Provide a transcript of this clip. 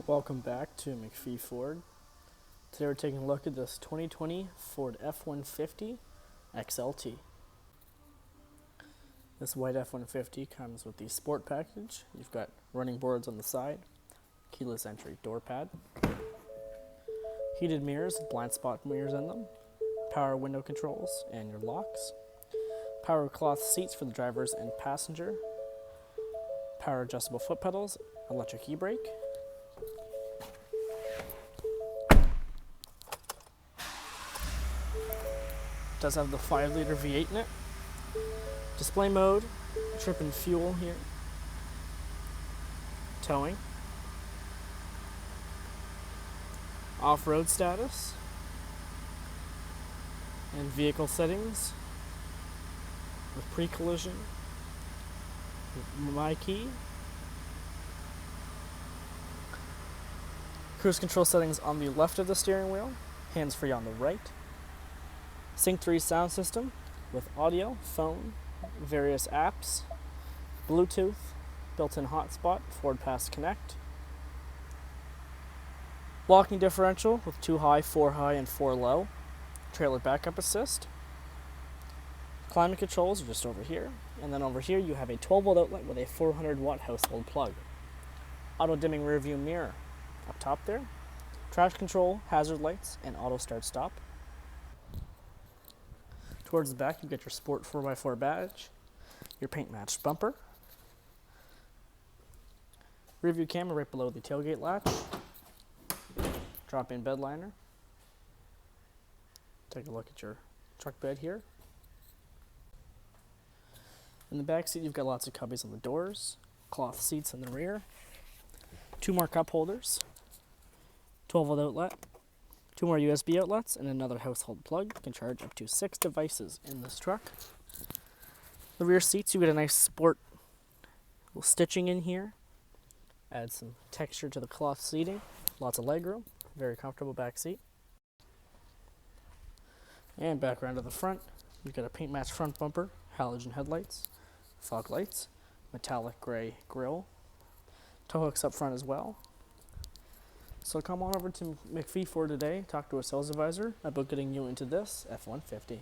Welcome back to MacPhee Ford. Today we're taking a look at this 2020 Ford F-150 XLT. This white F-150 comes with the Sport package. You've got running boards on the side, keyless entry door pad, heated mirrors, blind spot mirrors in them, power window controls and your locks, power cloth seats for the drivers and passenger, power adjustable foot pedals, electric e-brake, does have the 5-liter V8 in it. Display mode, trip and fuel here. Towing. Off-road status. And vehicle settings. With pre-collision. With my key. Cruise control settings on the left of the steering wheel. Hands-free on the right. Sync 3 sound system with audio, phone, various apps, Bluetooth, built-in hotspot, Ford Pass Connect, locking differential with 2 high, 4 high, and 4 low, trailer backup assist, climate controls are just over here, and then over here you have a 12-volt outlet with a 400-watt household plug, auto-dimming rear view mirror up top there, traction control, hazard lights, and auto start-stop. Towards the back, you get your Sport 4x4 badge, your paint-matched bumper, rear view camera right below the tailgate latch, drop-in bed liner. Take a look at your truck bed here. In the back seat, you've got lots of cubbies on the doors, cloth seats in the rear, 2 more cup holders, 12-volt outlet, 2 more USB outlets, and another household plug. You can charge up to 6 devices in this truck. The rear seats, you get a nice sport little stitching in here. Add some texture to the cloth seating. Lots of legroom. Very comfortable back seat. And back around to the front, you've got a paint matched front bumper, halogen headlights, fog lights, metallic gray grille, tow hooks up front as well. So come on over to MacPhee Ford today, talk to a sales advisor about getting you into this F-150.